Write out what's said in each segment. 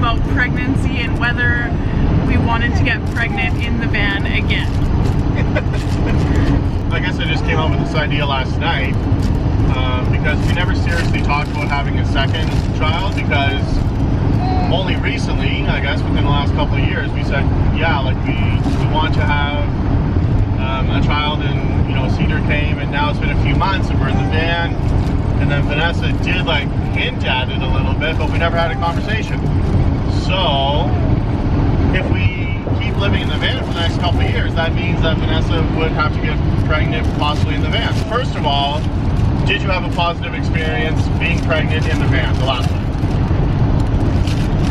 about pregnancy and whether we wanted to get pregnant in the van again. I guess I just came up with this idea last night because we never seriously talked about having a second child, because only recently, I guess within the last couple of years, we said, yeah, like we want to have a child, and you know, Cedar came, and now it's been a few months and we're in the van, and then Vanessa did like hint at it a little bit, but we never had a conversation. So if we keep living in the van for the next couple of years, that means that Vanessa would have to get pregnant possibly in the van. First of all, did you have a positive experience being pregnant in the van, the last one?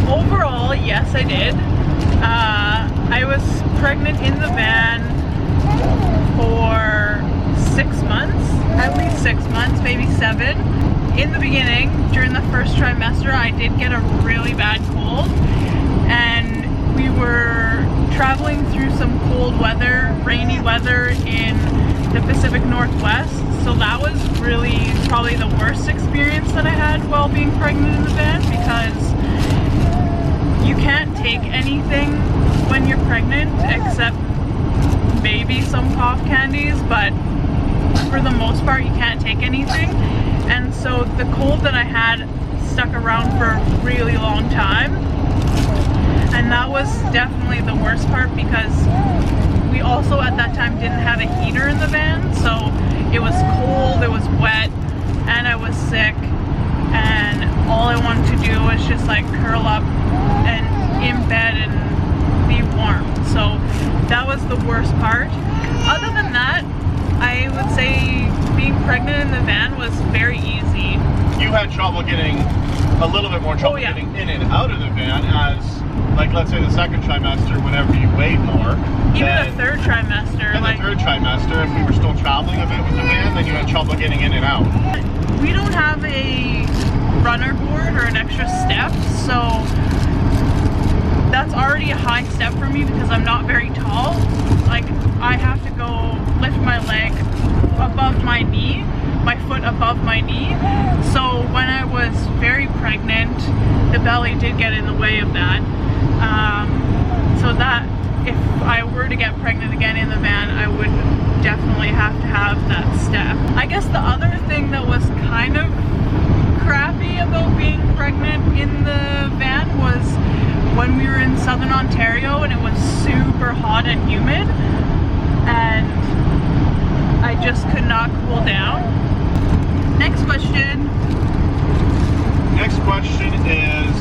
Overall, yes, I did. I was pregnant in the van for 6 months, at least 6 months, maybe 7. In the beginning, during the first trimester, I did get a really bad cold, and we were traveling through some cold weather, rainy weather in the Pacific Northwest, so that was really probably the worst experience that I had while being pregnant in the van, because you can't take anything when you're pregnant except maybe some cough candies, but for the most part you can't take anything. And so the cold that I had stuck around for a really long time, and that was definitely the worst part, because we also at that time didn't have a heater in the van, so it was cold, it was wet, and I was sick, and all I wanted to do was just like curl up and in bed and be warm. So that was the worst part. Other than that, I would say being pregnant in the van was very easy. You had trouble getting, a little bit more trouble getting in and out of the van, as like let's say the second trimester, whenever you weighed more. Even the third trimester. And like, the third trimester, if we were still traveling a bit with the van, then you had trouble getting in and out. We don't have a runner board or an extra step, so that's already a high step for me because I'm not very tall. Like, I have to go lift my leg above my knee, my foot above my knee. So when I was very pregnant, the belly did get in the way of that. So that if I were to get pregnant again in the van, I would definitely have to have that step. I guess the other thing that was kind of crappy about being pregnant in the van was when we were in southern Ontario and it was super hot and humid, and I just could not cool down. Next question. Next question is,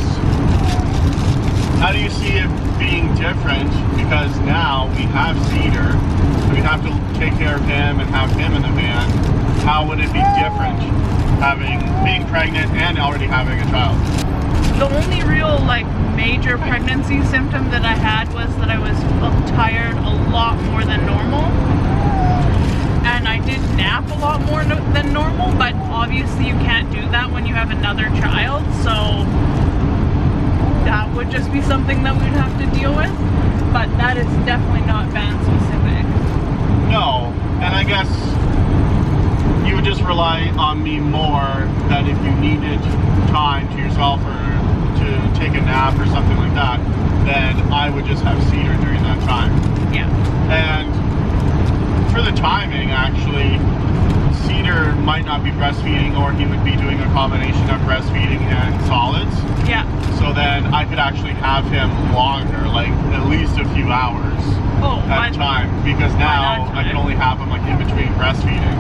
how do you see it being different? Because now we have Cedar, so we have to take care of him and have him in the van. How would it be different being pregnant and already having a child? The only real major pregnancy symptom that I had was that I was tired a lot more than normal, and I did nap a lot more than normal, but obviously you can't do that when you have another child, so that would just be something that we'd have to deal with, but that is definitely not van specific. No, and I guess you would just rely on me more that if you needed time to yourself or to take a nap or something like that, then I would just have Cedar during that time. Yeah. And for the timing, actually, Cedar might not be breastfeeding, or he would be doing a combination of breastfeeding and solids. Yeah. So then I could actually have him longer, like at least a few hours at a time, because now I can only have him in between breastfeeding,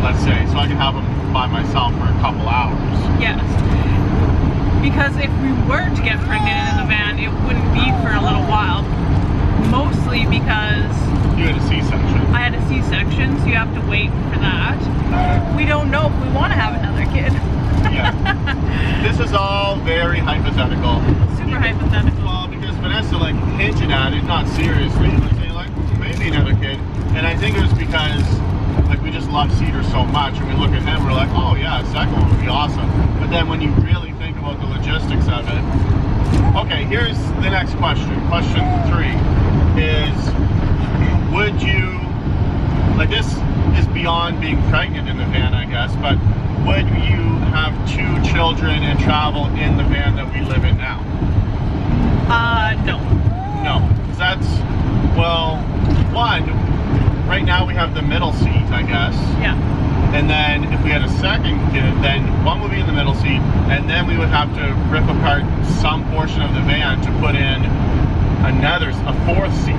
let's say, so I can have him by myself for a couple hours. Yes. Because if we were to get pregnant in the van, it wouldn't be for a little while. Mostly because you had a C-section. I had a C-section, so you have to wait for that. We don't know if we want to have another kid. Yeah. This is all very hypothetical. Super hypothetical. Well, because Vanessa hinted at it, not seriously, but saying maybe another kid. And I think it was because we just love Cedar so much, and we look at him, we're like, oh yeah, a second one would be awesome. But then when you really think about the logistics of it, okay, here's the next question. Question 3 is, would you, this is beyond being pregnant in the van, I guess, but would you have 2 children and travel in the van that we live in now? No. No. 'Cause that's, well, one, right now we have the middle seat, I guess. Yeah. And then if we had a second kid, then one would be in the middle seat, and then we would have to rip apart some portion of the van to put in a fourth seat.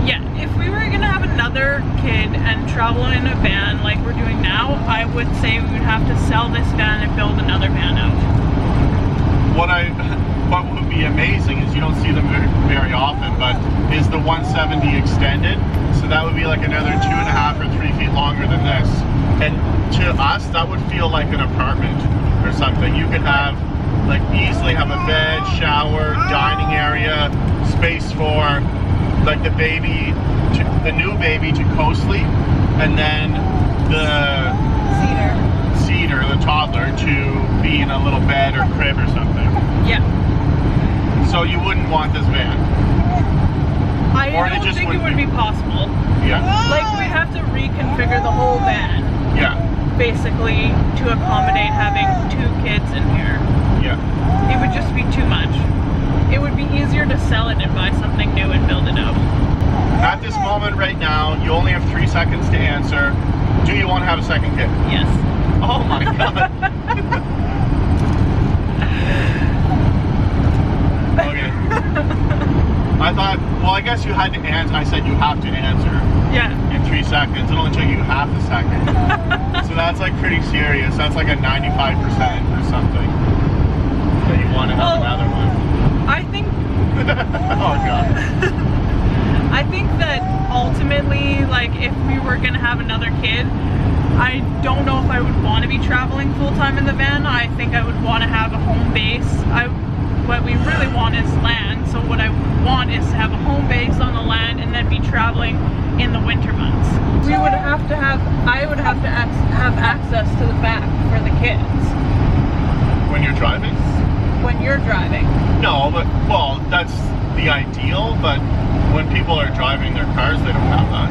Yeah, if we were gonna have another kid and travel in a van like we're doing now, I would say we would have to sell this van and build another van out. What would be amazing is you don't see them very often, but is the 170 extended, so that would be like another 2.5 or 3 feet longer than this. And to us, that would feel like an apartment or something. You could have, like, easily have a bed, shower, dining area, space for, like, the new baby to co-sleep, and then the Cedar, the toddler, to be in a little bed or crib or something. Yeah. So you wouldn't want this van. I don't think it would be possible. Yeah. Like, we'd have to reconfigure the whole van, Yeah. basically, to accommodate having 2 kids in here. Yeah. It would just be too much. It would be easier to sell it and buy something new and build it out. At this moment right now, you only have 3 seconds to answer. Do you want to have a second kid? Yes. Oh my god. Okay. I thought, well, I guess you had to answer. I said you have to answer Yeah. in 3 seconds. It only took you half a second. So that's like pretty serious. That's like a 95% or something. That you want to have another one. I think Oh god. I think that ultimately, like, if we were gonna have another kid, I don't know if I would want to be traveling full-time in the van. I think I would want to have a home base. What we really want is land, so what I would want is to have a home base on the land and then be traveling in the winter months. I would have to have access to the back for the kids. When you're driving? When you're driving. No, but, well, that's the ideal, but when people are driving their cars, they don't have that.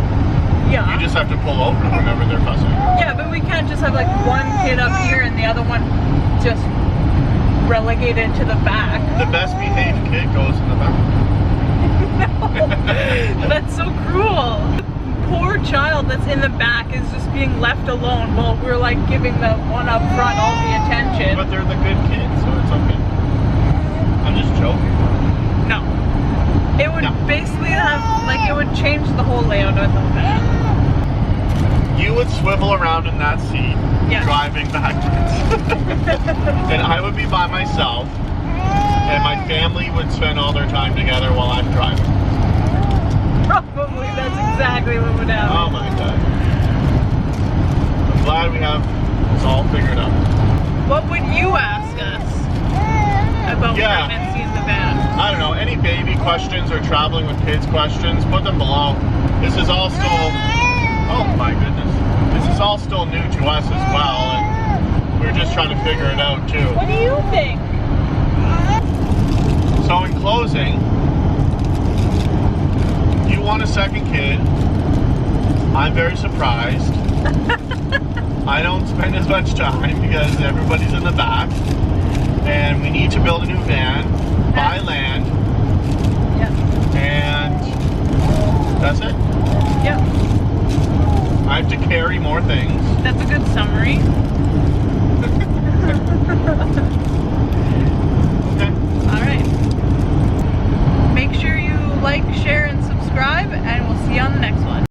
Yeah. You just have to pull over whenever they're fussing. Yeah, but we can't just have like one kid up here and the other one just relegated to the back. The best behaved kid goes in the back. No, that's so cruel. The poor child that's in the back is just being left alone while we're like giving the one up front all the attention. But they're the good kids, so it's okay. I'm just joking. No. It would basically have, like, it would change the whole layout of the van. You would swivel around in that seat, Yes. driving backwards. And I would be by myself, and my family would spend all their time together while I'm driving. Probably, that's exactly what would happen. Oh my god. I'm glad we have this all figured out. What would you ask us about pregnancy in the van? I don't know, any baby questions or traveling with kids questions, put them below. This is all still, oh my goodness. This is all still new to us as well, and we're just trying to figure it out too. What do you think? So in closing, you want a second kid. I'm very surprised. I don't spend as much time because everybody's in the back, and we need to build a new van, buy land, Yeah. and that's it. Yeah. I have to carry more things. That's a good summary. Okay. Alright. Make sure you like, share, and subscribe, and we'll see you on the next one.